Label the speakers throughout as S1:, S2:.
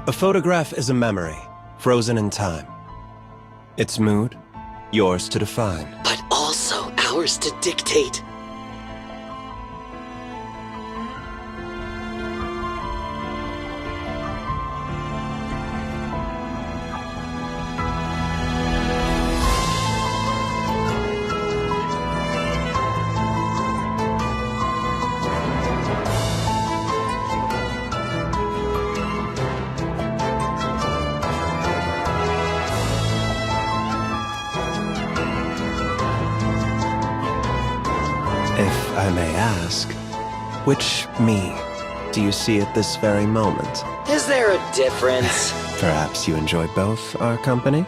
S1: A photograph is a memory, frozen in time. Its mood, yours to define.
S2: But also ours to dictate.
S1: If I may ask, which me do you see at this very moment?
S2: Is there a difference?
S1: Perhaps you enjoy both our company?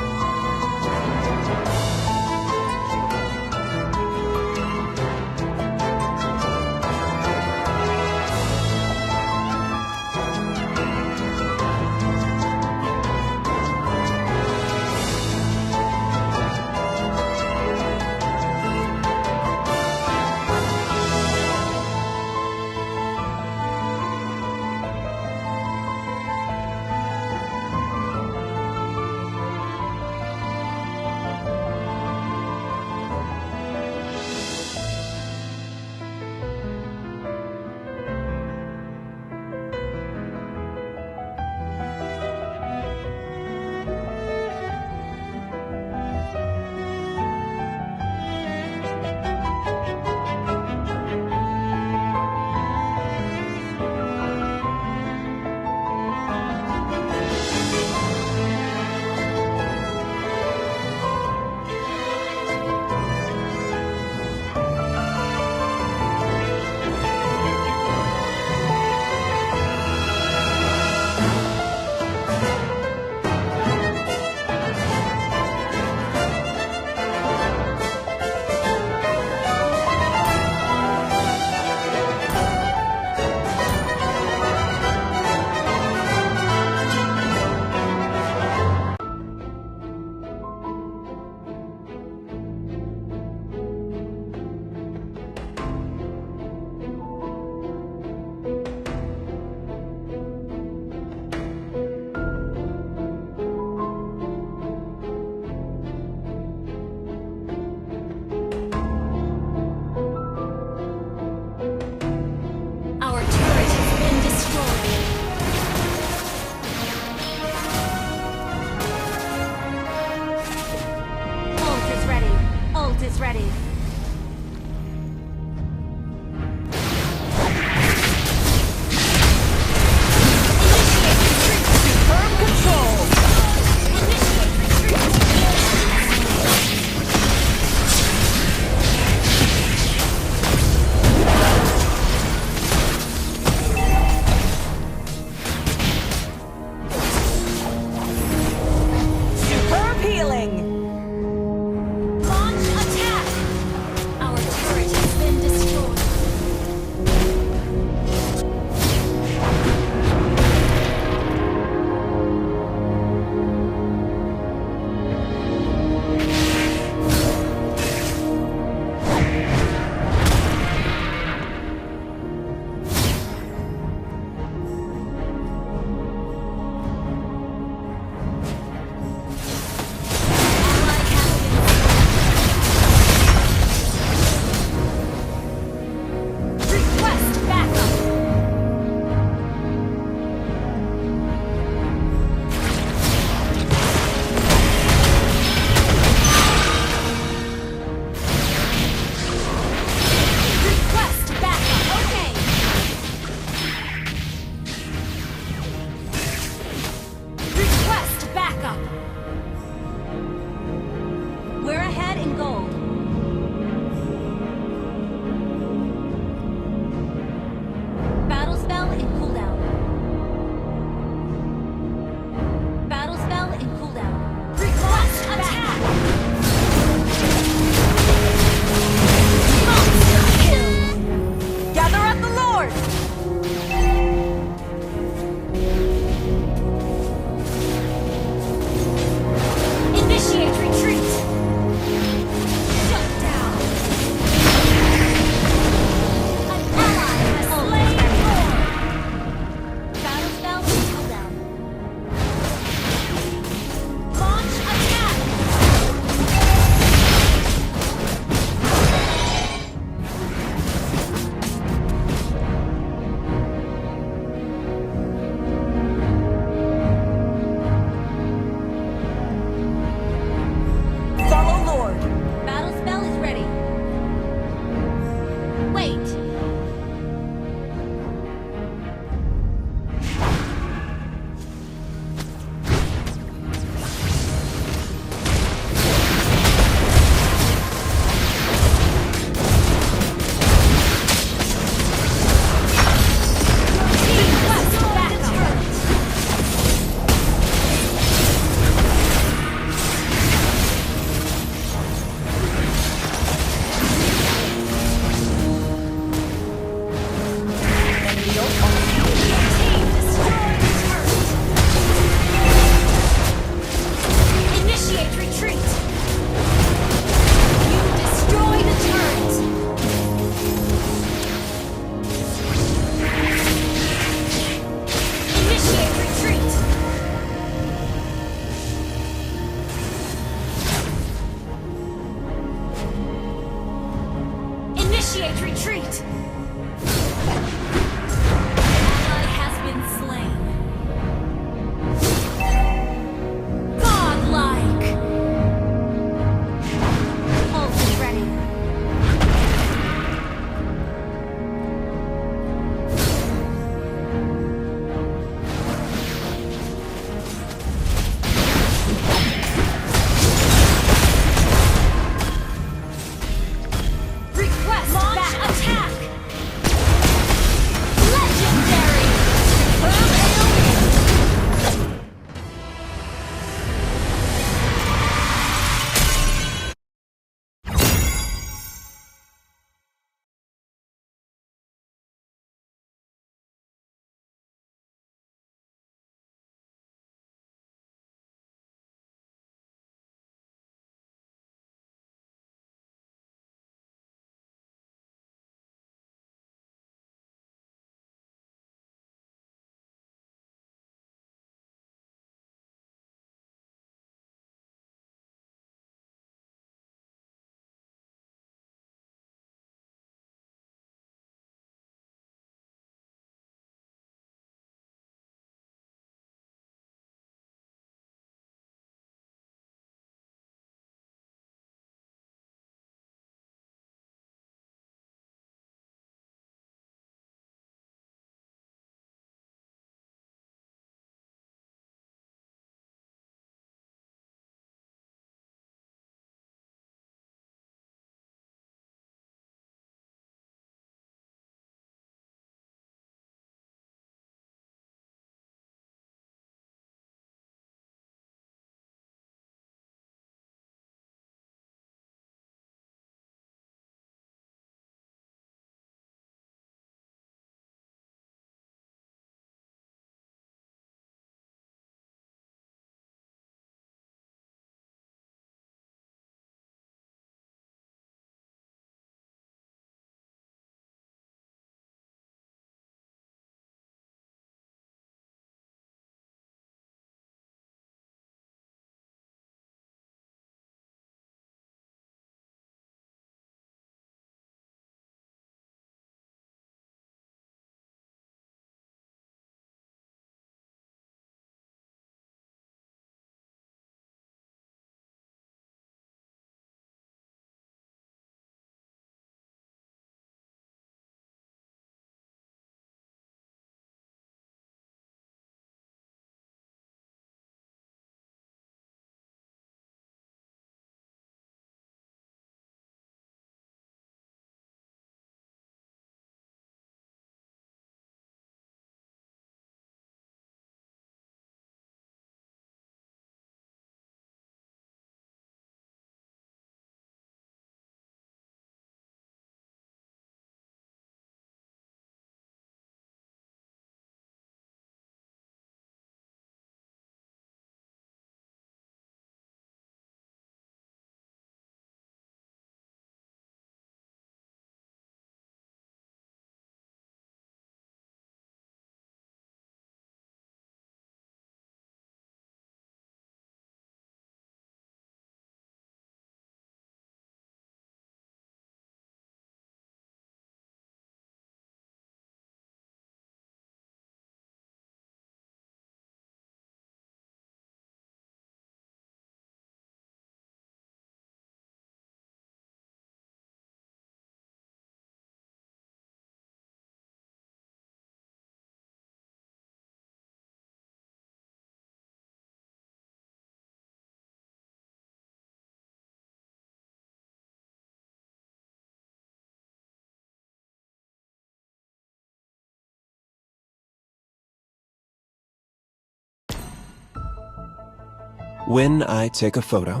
S1: When I take a photo,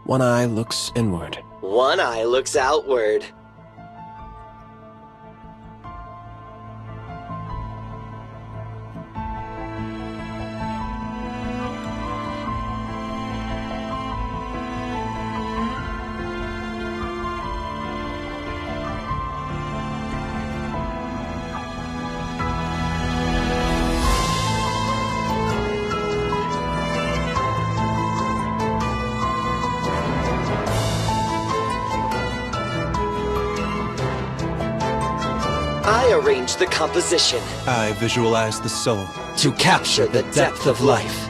S1: one eye looks inward.
S2: One eye looks outward. I arrange the composition
S1: I visualize the soul
S2: to capture the depth of life.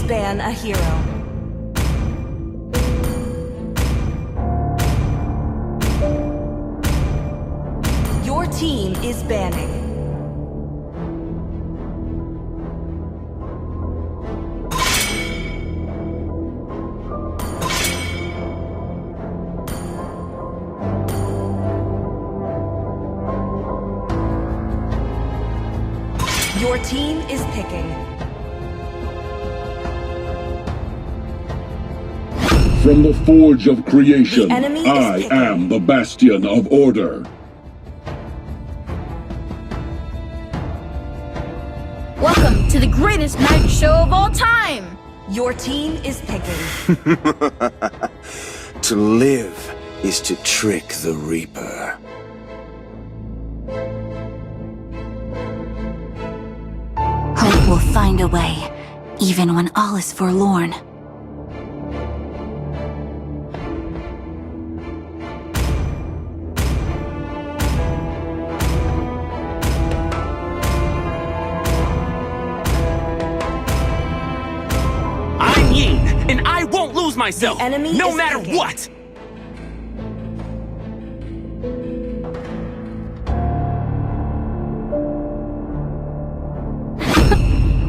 S3: Ban a hero. Your team is banning. Your team is picking.
S4: From the forge of creation,
S3: The enemy is
S4: I
S3: picking.
S4: am the bastion of order.
S5: Welcome to the greatest night show of all time!
S3: Your team is picking.
S6: To live is to trick the Reaper.
S7: Hope will find a way, even when all is forlorn.
S8: I'm Ying, and I won't lose myself,
S3: The enemy
S8: no
S3: is
S8: matter
S3: picking.
S8: what!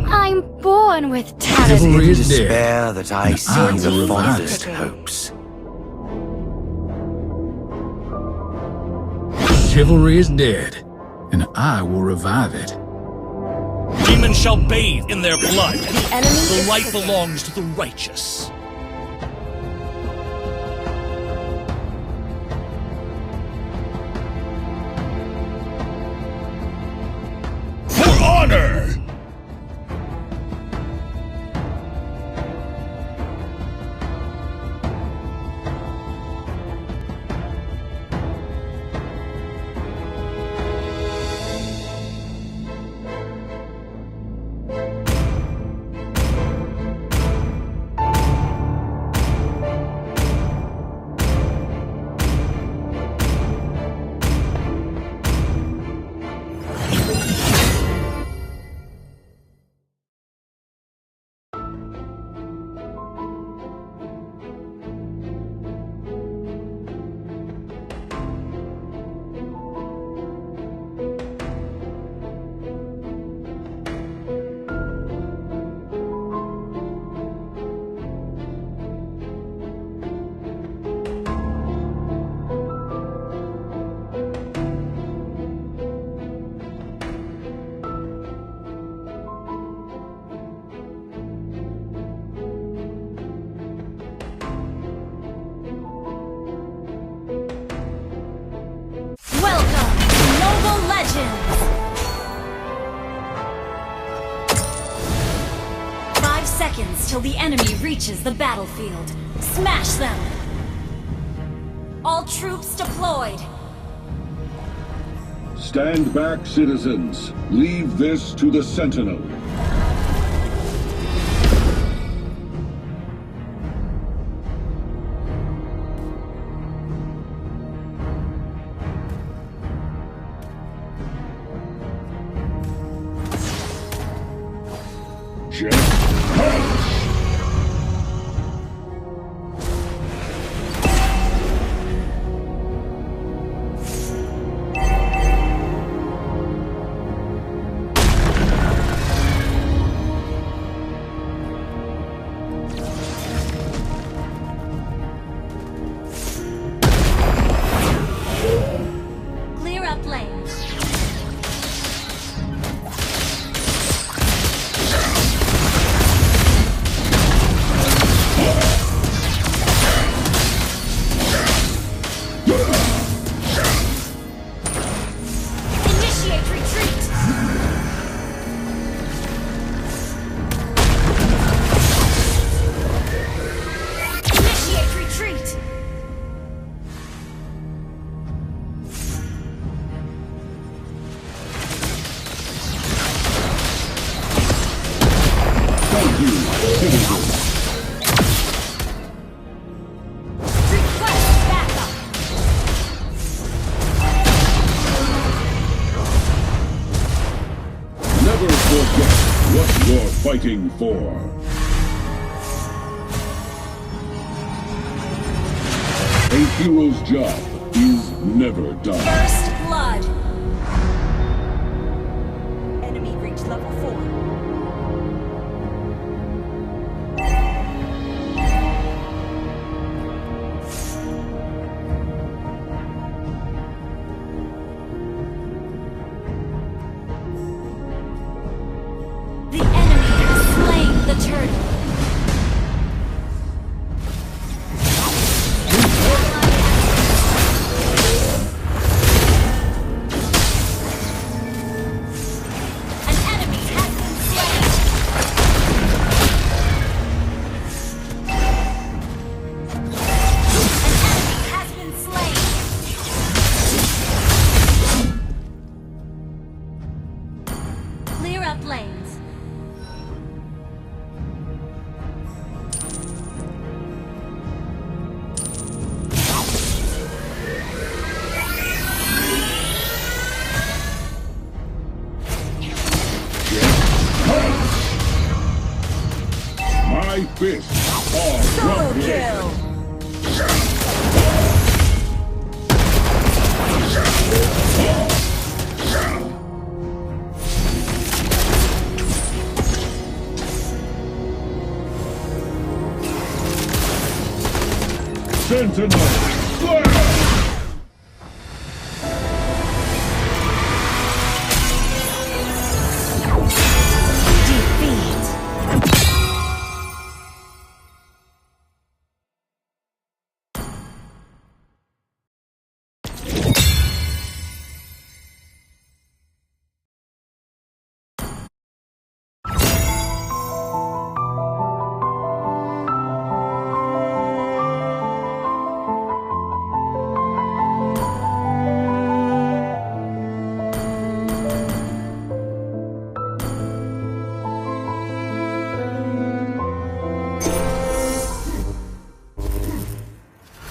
S5: I'm bored. one with talent.
S6: In
S9: Chivalry is
S6: despair
S9: dead.
S6: that I see
S3: Your team
S6: the
S3: is
S6: fondest
S3: picking.
S6: hopes.
S9: Chivalry is dead, and I will revive it.
S8: Demons shall bathe in their blood.
S3: The enemy
S8: The
S3: is
S8: light
S3: picking.
S8: belongs to the righteous. For honor!
S5: Welcome to Noble Legends! 5 seconds till the enemy reaches the battlefield. Smash them! All troops deployed!
S4: Stand back, citizens. Leave this to the Sentinel. Check. Punch!
S5: Clear up lanes. Initiate retreat! Initiate retreat!
S4: Thank you, citizens.
S5: Request backup!
S4: Never forget what you're fighting for. A hero's job is never done.
S5: First blood!
S3: Enemy reached level 4.
S5: The enemy has slain the turtle. An enemy has been slain. An enemy has been slain. Clear up lanes.
S4: My fists are
S3: Solo
S4: rugged.
S3: kill!
S4: Sentinel, Slayer!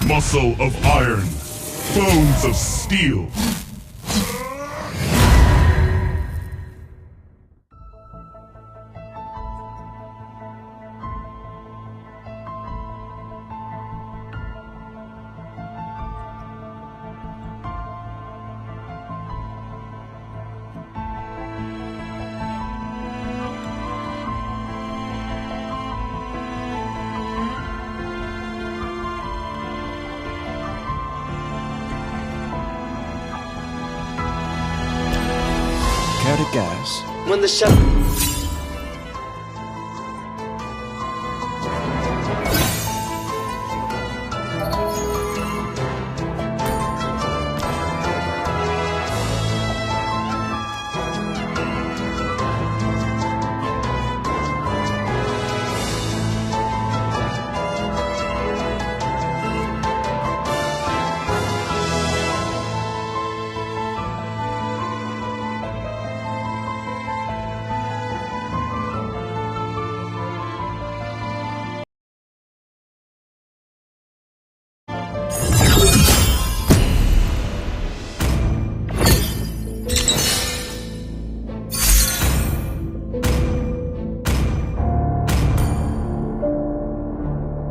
S10: Muscle of iron, bones of steel.
S1: Care to guess?
S2: When the shut...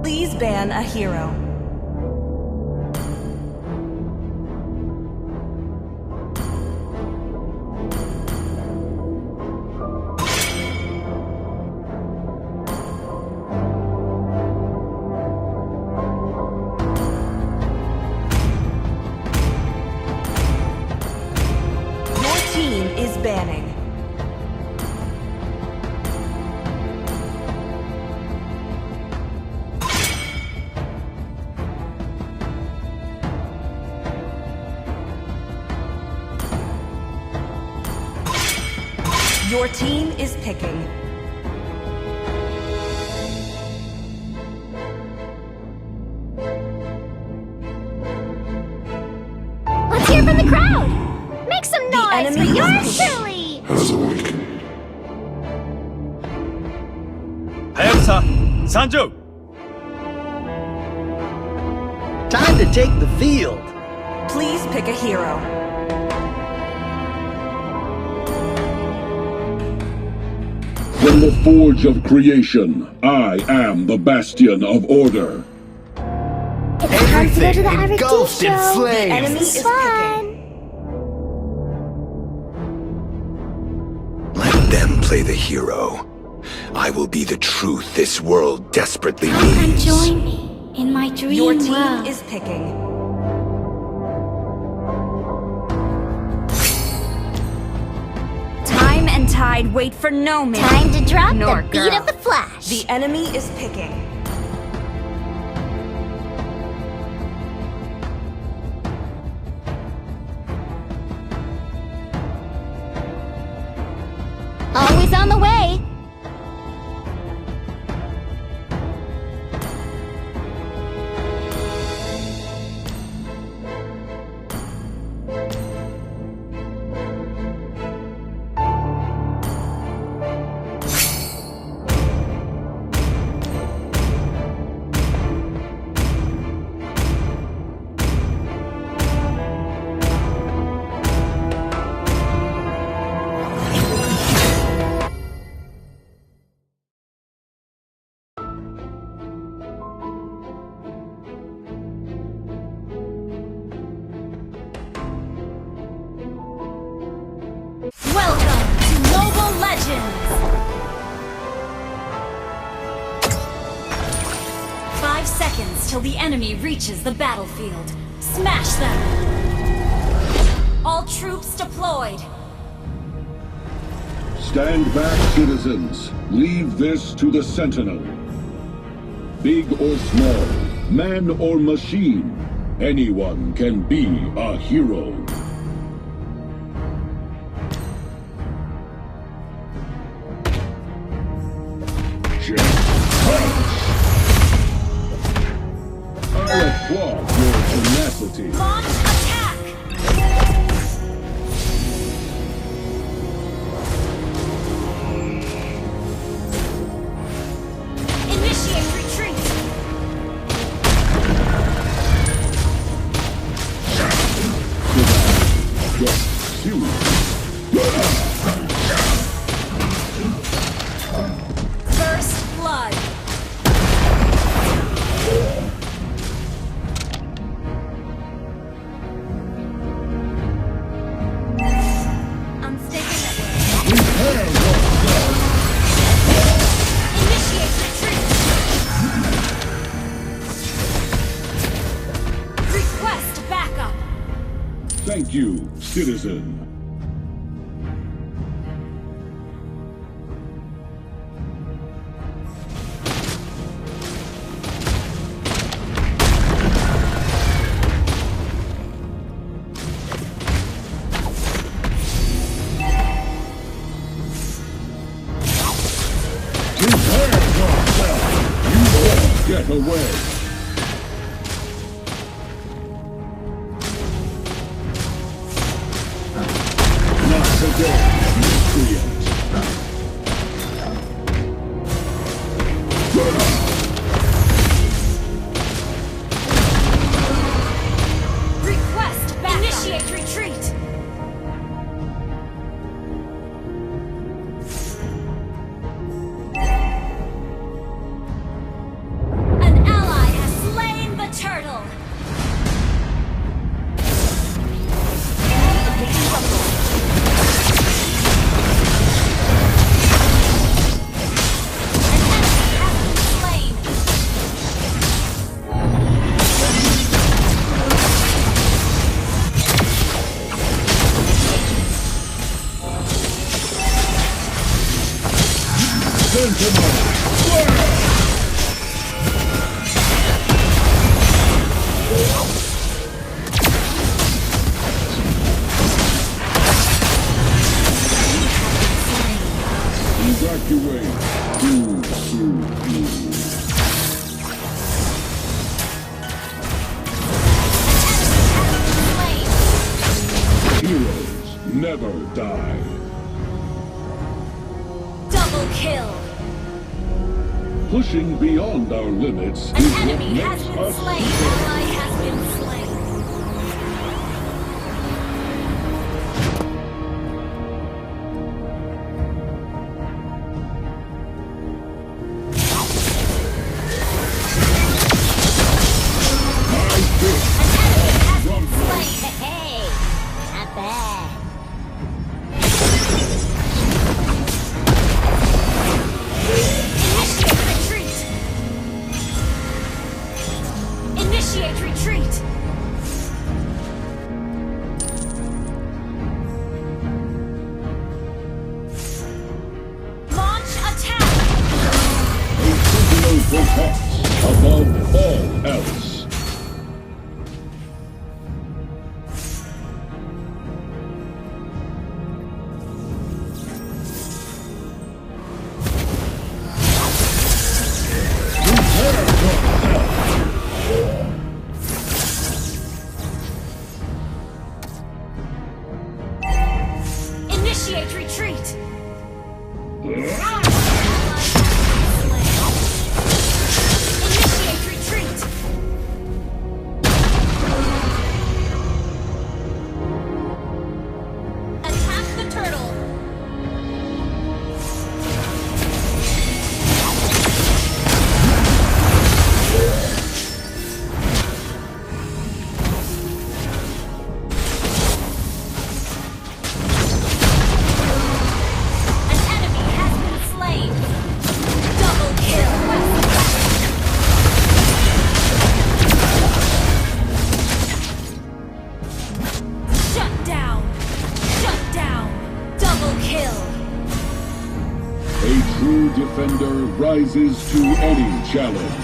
S3: Please ban a hero. Your team is banning. Your team is picking.
S5: Let's hear from the crowd! Make some noise for
S3: enemy is
S5: yours
S3: picking.
S5: truly!
S8: 하야부사 산주.
S2: Time to take the field.
S3: Please pick a hero.
S4: From the forge of creation, I am the bastion of order.
S5: It's time to go to the average
S2: engulfed in
S5: show.
S2: flames.
S3: The enemy is
S5: Fun!
S6: Let them play the hero. I will be the truth this world desperately
S5: Come
S6: needs.
S5: join me in my dream
S3: Your team
S5: world.
S3: is picking. Time and tide wait for no man.
S5: Time to drop
S3: Nor
S5: the beat
S3: girl.
S5: of the Flash.
S3: The enemy is picking.
S5: Always on the way. Welcome to Mobile Legends! 5 5 seconds till the enemy reaches the battlefield. Smash them! All troops deployed.
S4: Stand back, citizens. Leave this to the Sentinel. Big or small, man or machine, anyone can be a hero. Just punch! I applaud your tenacity.
S5: Launch attack! Initiate retreat! First blood! I'm sticking it. Initiate retreat! Request backup!
S4: Thank you, citizen. Prepare yourself! You won't get away! Not today, miscreant!
S5: Request backup! Initiate retreat! An ally has slain the turtle! An enemy has been slain!
S4: Sentinel! Evacuate too soon. Heroes never die.
S5: Double kill!
S4: Pushing beyond our limits
S5: An
S4: is what
S5: enemy has
S4: makes
S5: been
S4: us
S5: slain! Ally has been slain!
S4: my fist.
S5: An enemy has been slain! Hey! Not bad! Initiate retreat! Initiate retreat! Launch attack!
S4: A sentinel protects above all else. Prepare yourself!
S5: Initiate retreat! Initiate retreat! Attack the turtle! An enemy has been slain!
S4: A true defender rises to any challenge.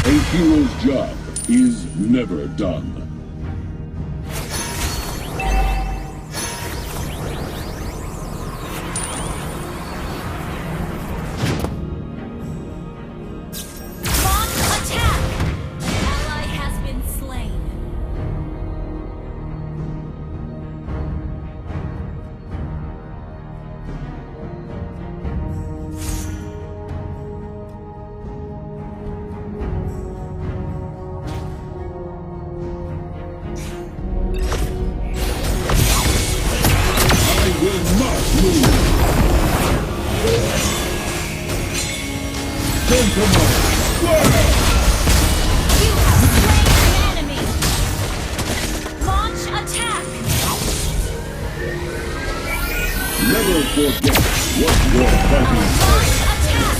S4: A hero's job is never done.
S5: Launch attack! Ally has been slain.
S4: I will not lose. Gentlemen, fire!
S5: You have slain an enemy. Launch attack!
S4: Never forget what you're fighting for.
S5: Launch attack!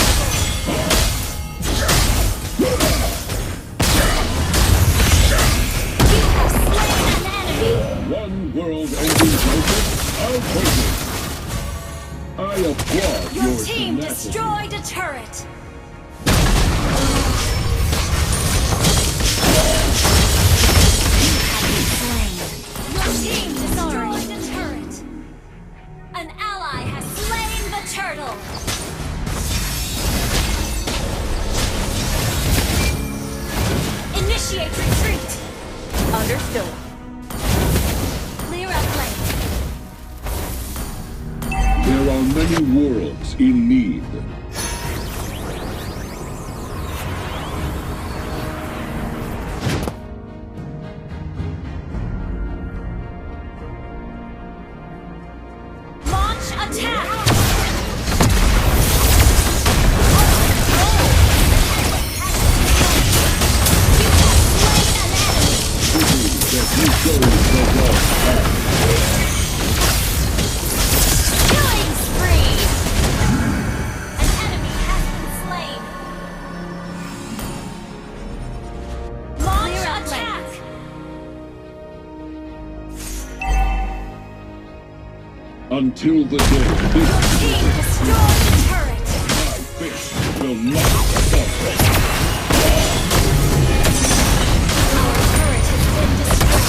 S5: You have slain an enemy.
S4: One world-ending crisis, I'll take it. I applaud
S5: Your
S4: your
S5: team
S4: tenacity.
S5: destroyed a turret. Your team destroyed a turret. An ally has slain the turtle. Initiate retreat.
S3: Understood.
S5: Clear up lane.
S4: There are many worlds in need.
S5: Launch attack.
S4: That you chose the wrong path.
S5: Killing spree! An enemy has been slain. Launch attack!
S4: Until the day this
S5: Team destroyed the turret.
S4: my fist will not falter.
S5: Our turret has been destroyed.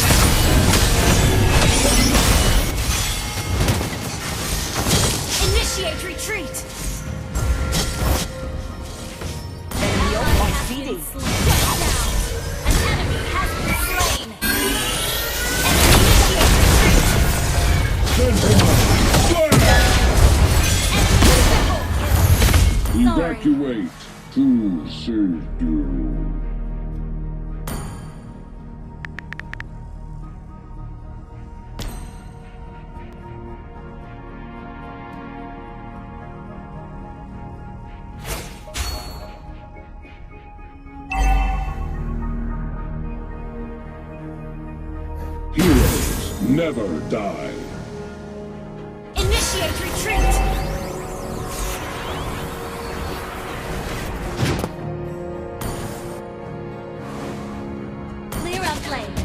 S5: Initiate retreat.
S3: Enemy
S5: Ally
S3: on
S5: has
S3: CD.
S5: been slain. Shut down. An enemy has been slain. Enemy initiate retreat.
S4: Gentlemen, fire!
S5: Enemy triple kill. Sorry.
S4: Evacuate to safety. Heroes never die.
S5: Initiate retreat. Clear up lane.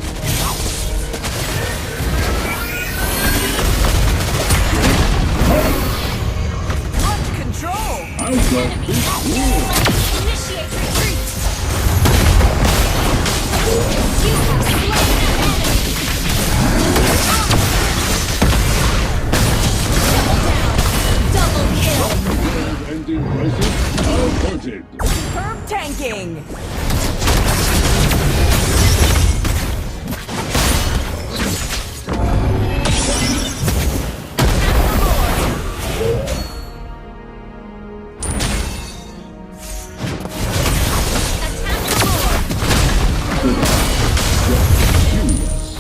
S3: What control?
S4: Out of this world.
S5: Initiate retreat. You have slain an enemy. Double kill.
S4: Ending crisis averted.
S3: Superb tanking.
S5: Attack the Lord.
S4: Furious.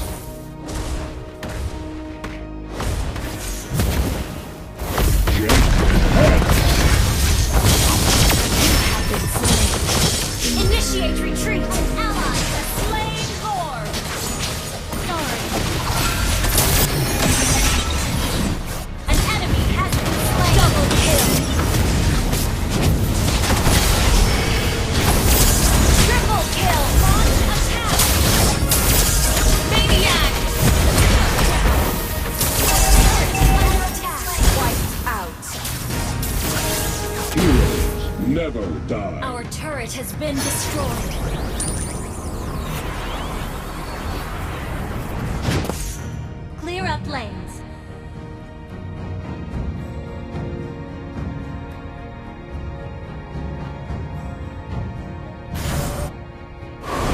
S5: Initiate retreat. Ally has slain Horde. Sorry. An enemy has been slain. Double kill. Triple kill. Launch attack. Maniac. Under attack.
S3: Wiped out.
S4: never die.
S5: Our turret has been destroyed. Clear up lanes.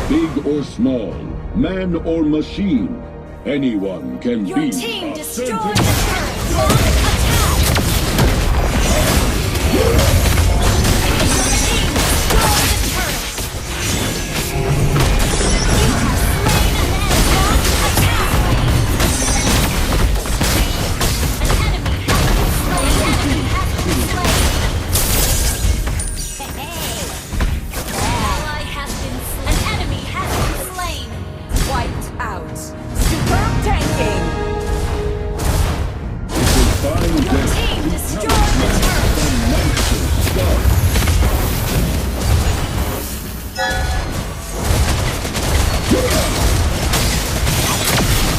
S4: Big or small, man or machine, anyone can
S5: Your
S4: be
S5: team
S4: a
S5: destroyed
S4: sentinel.
S5: the turret. Launch attack. Your team destroyed the turret. You have slain an enemy. Launch attack. An enemy has been slain. An enemy has been slain. An ally has been slain. An enemy has been slain.
S3: Wiped out. Superb tanking.
S4: Find
S5: Your
S4: death
S5: team
S4: to
S5: destroyed the turret.
S4: the monster stuff.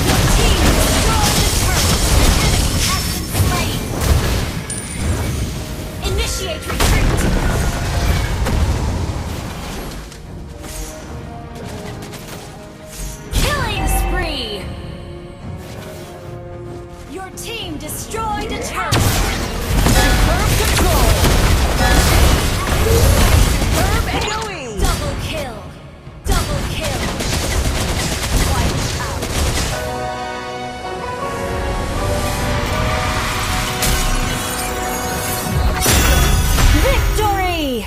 S5: Your team destroyed the turret. An enemy has been slain. Initiate retreat. Killing spree. Your team destroyed a turret.
S3: Superb control. Superb AoE.
S5: Double kill. Double kill. Wiped out. Victory!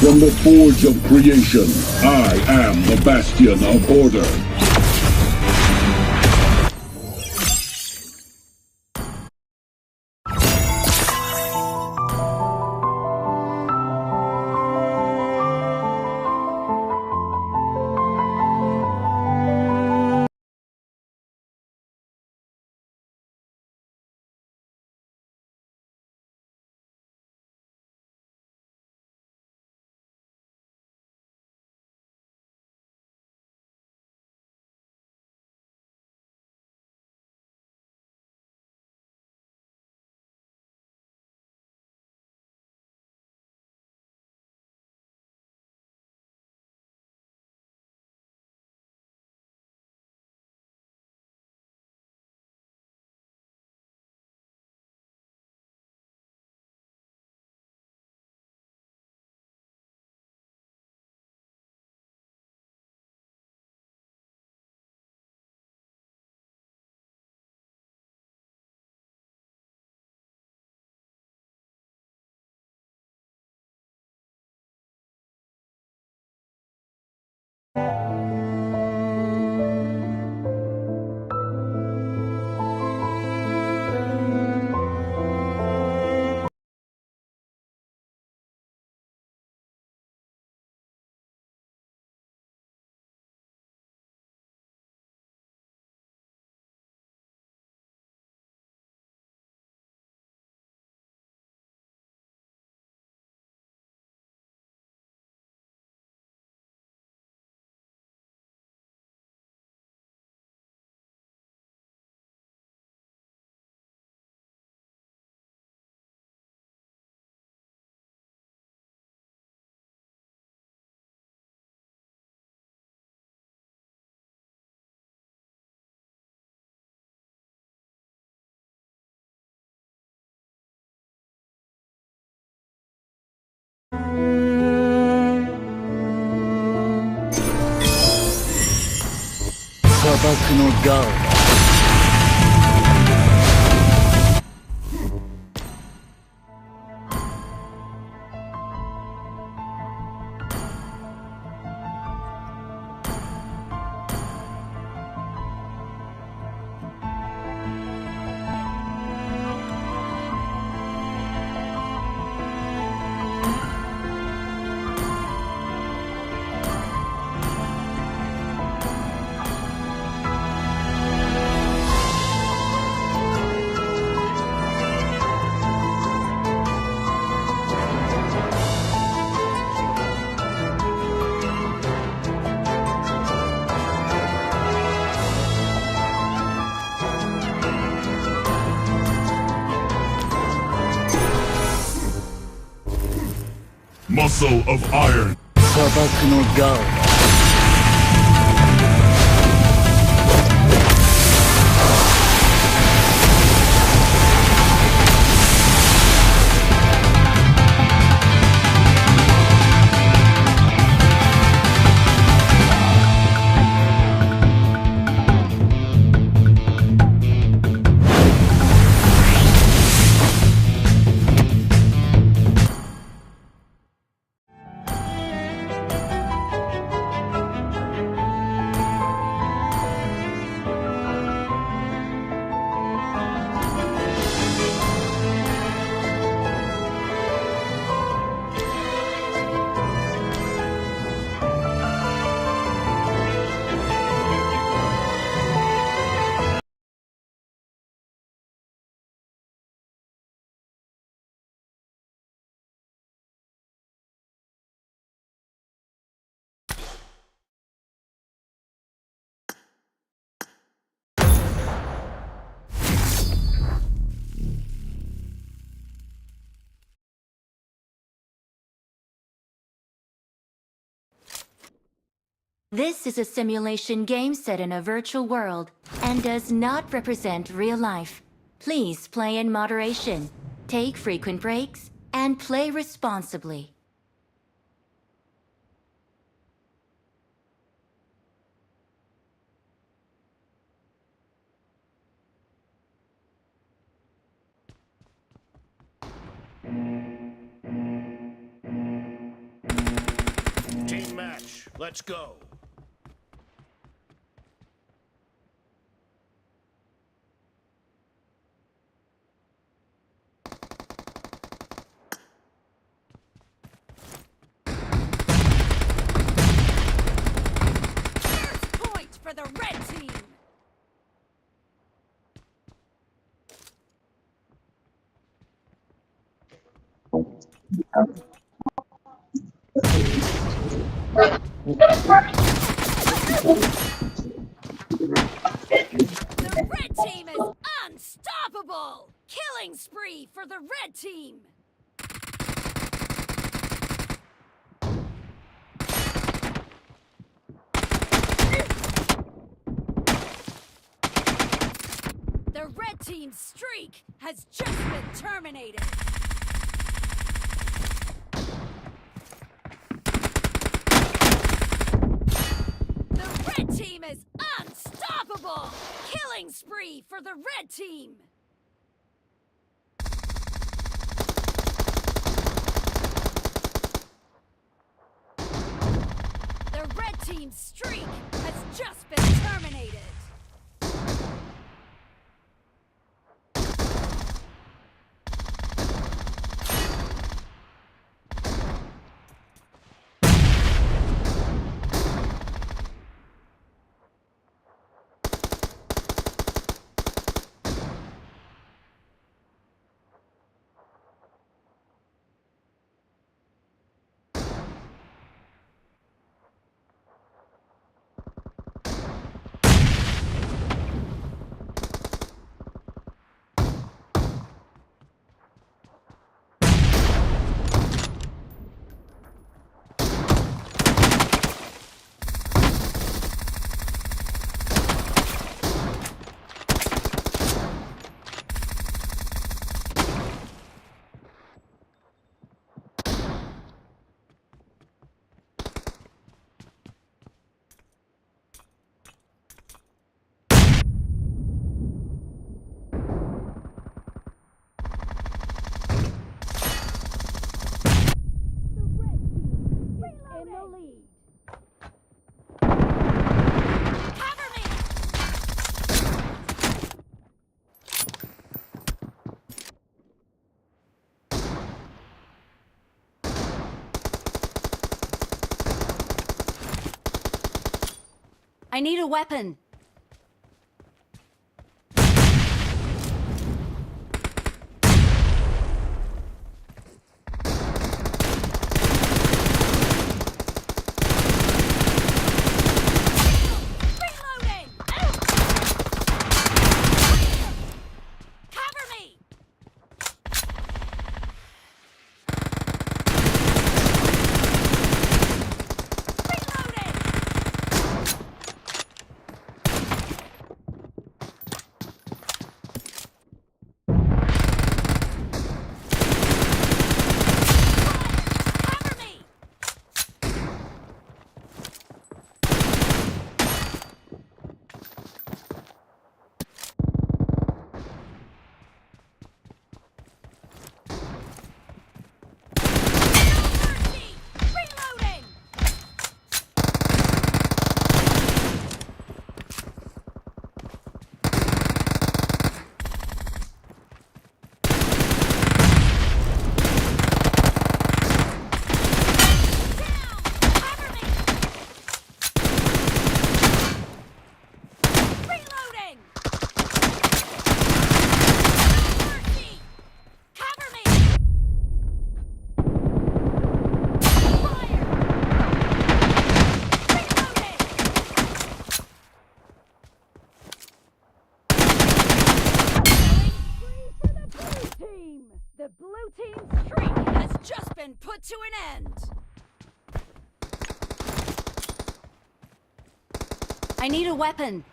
S4: From the forge of creation, I am the bastion of order.
S10: muscle of iron.
S2: 砂漠のガオ
S5: This is a simulation game set in a virtual world and does not represent real life. Please play in moderation, take frequent breaks, and play responsibly.
S8: Team match, let's go.
S3: For the red team! The red team is unstoppable! Killing spree for the red team! The red team's streak has just been terminated. The red team is unstoppable! Killing spree for the red team! The red team's streak has just been terminated.
S5: I need a weapon.
S3: The blue team's streak has just been put to an end.
S5: I need a weapon.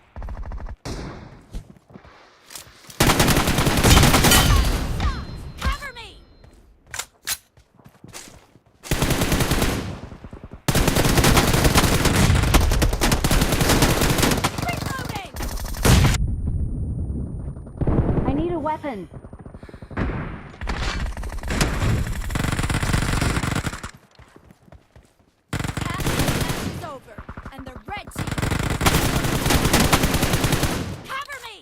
S3: Shots! Cover me! Reloading!
S5: I need a weapon.
S3: Half the match is over, and the red team... Cover me!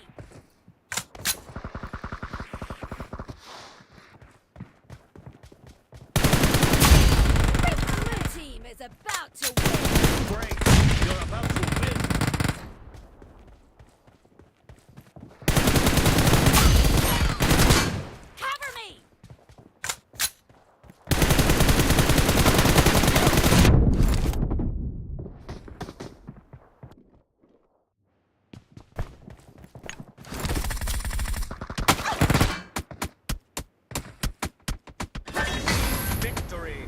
S3: The blue team is about to win.
S8: Great. You're about to win.
S3: Cover me!
S8: Victory.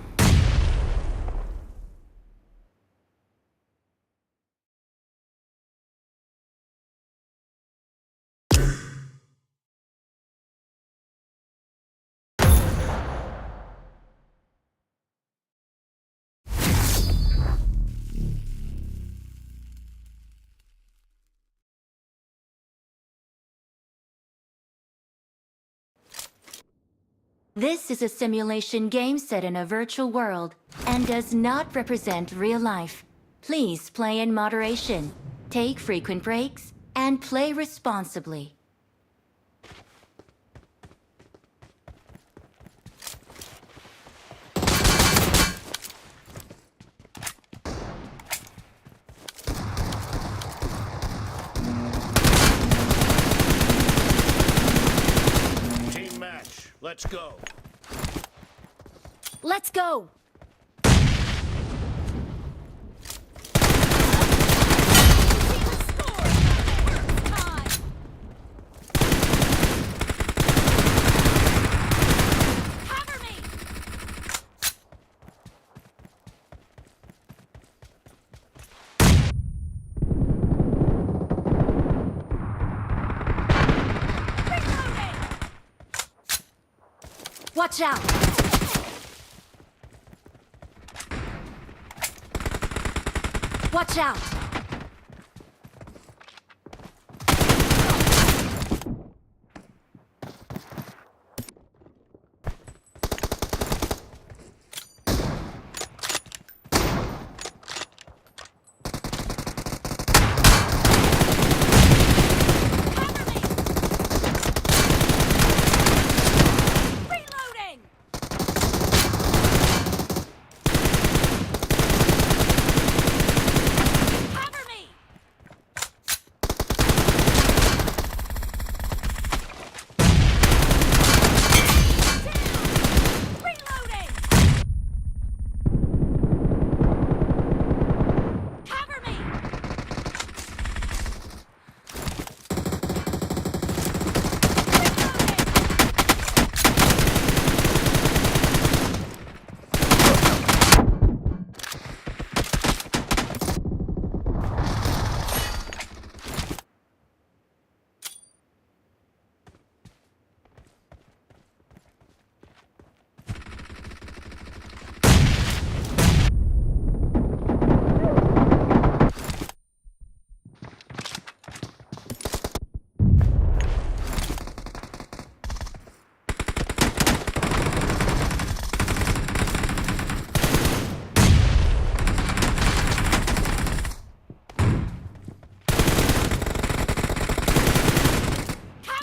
S5: This is a simulation game set in a virtual world and does not represent real life. Please play in moderation, take frequent breaks, and play responsibly.
S8: Team match. Let's go.
S5: Let's go!
S3: Cover me! Reloading!
S5: Watch out! Watch out!
S3: Reloading! Cover me! Down! Reloading! Cover me!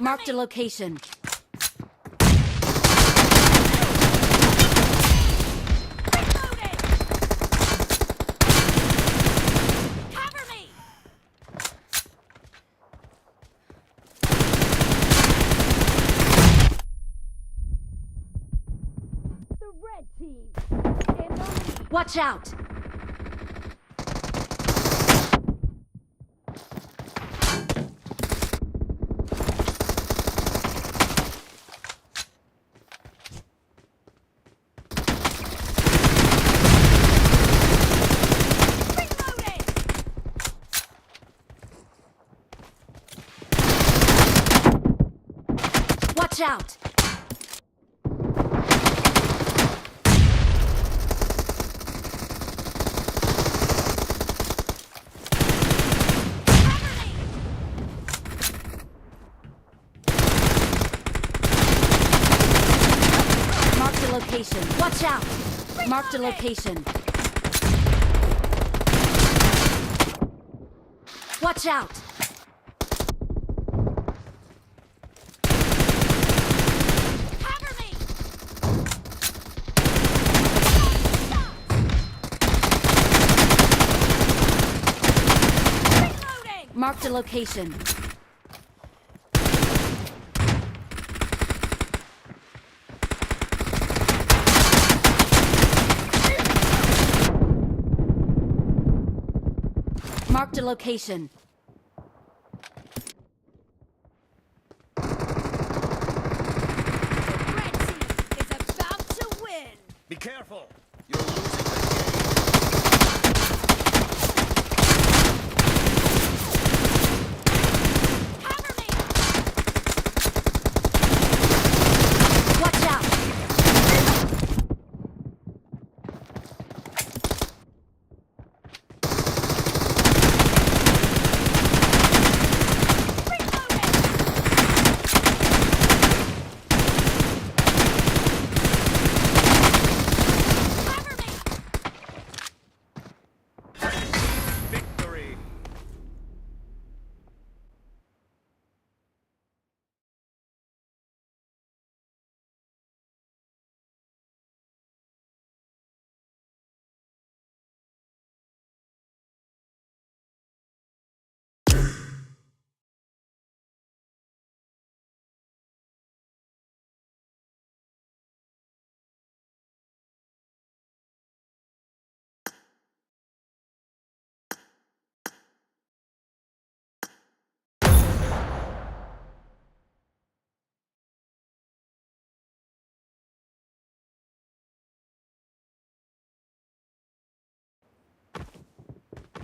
S5: Marked a location.
S3: Reloading! Cover me! The red team in the lead.
S5: Watch out!
S3: Watch out!
S11: Marked a location. Watch out! Marked a location. Watch out!
S3: Cover me! Reloading!
S11: Marked a location. Marked a location.
S3: The red team is about to win!
S8: Be careful! You're losing the
S3: Cover me!
S11: Watch out!
S8: victory!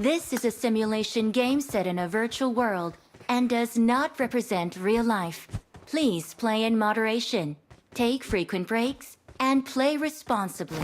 S5: This is a simulation game set in a virtual world and does not represent real life. Please play in moderation, take frequent breaks, and play responsibly.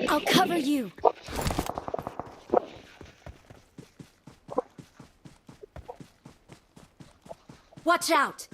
S11: I'll cover you. Watch out!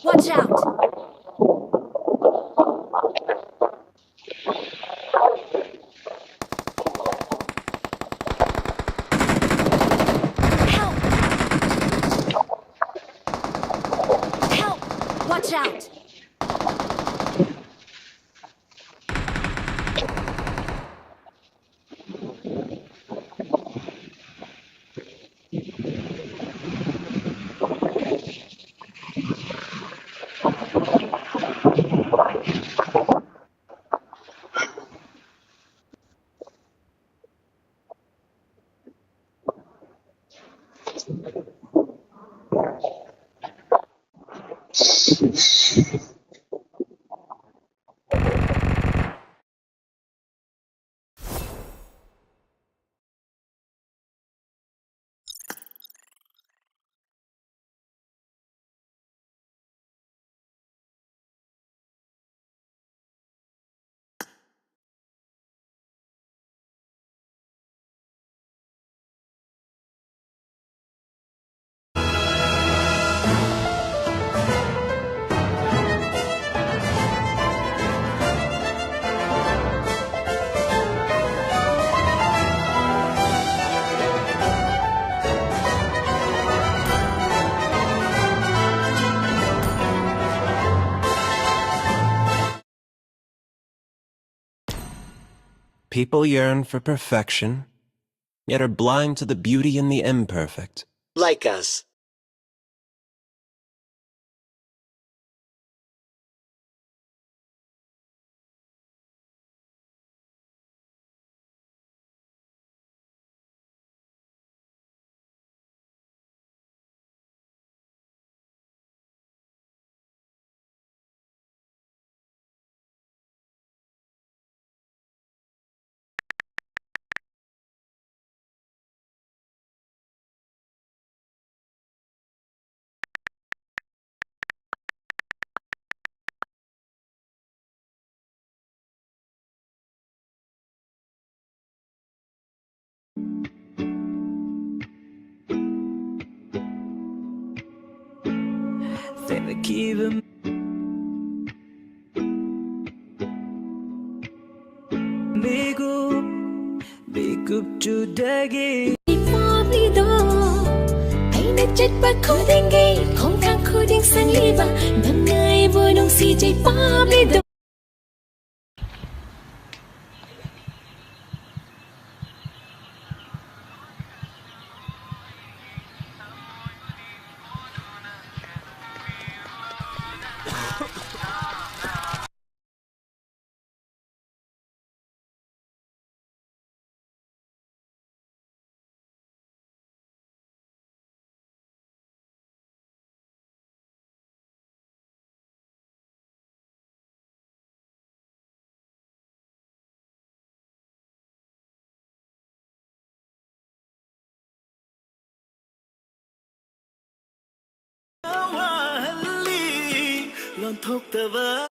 S11: Watch out! Help! Help! Watch out!
S1: People yearn for perfection, yet are blind to the beauty in the imperfect.
S2: Like us.
S3: Hãy chết và khô đen ghi không thang khô đen sang li ba năm ngày vui nông si chạy pa đi đâu.
S2: ꯊꯣꯛꯇꯕ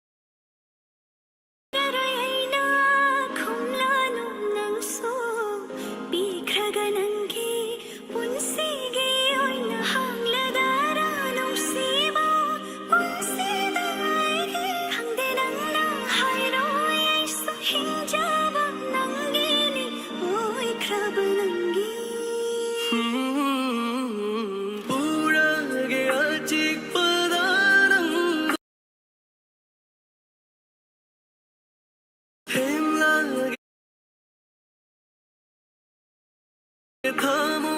S2: thamo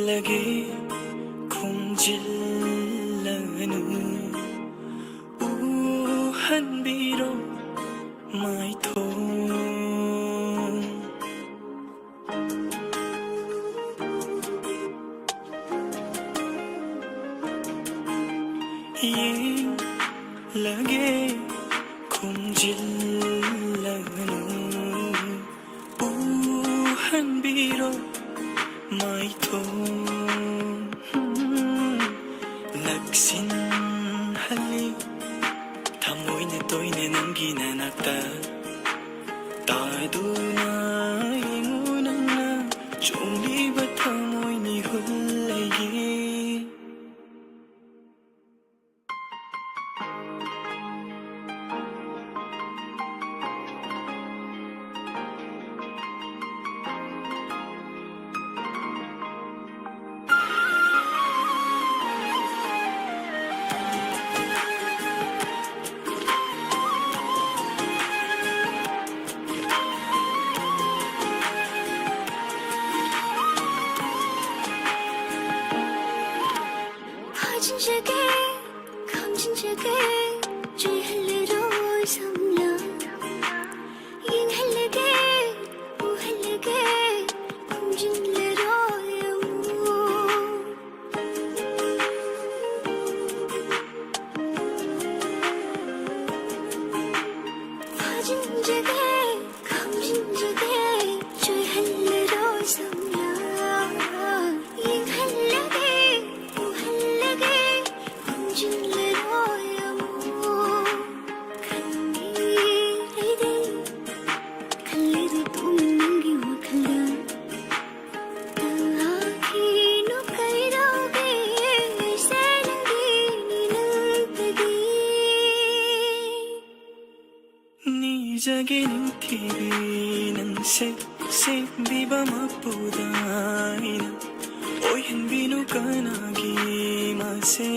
S2: lagi khumjillanu hanbiro mai thong lagi khumjillanu hanbiro mai thong naksin hali thamoy na toy na nang ginanakta taduna ingunang na chungli ba thamoy ni hulay
S3: 진작에 감진작에 주할래로 삼라 인할래게 우할래게 kumjinlero 진작에 감진작에 주할래로 삼라 인할래게 우할래게 Jagin TV ng sip di ba mapudain
S2: Oy, hindi no ka nagimase.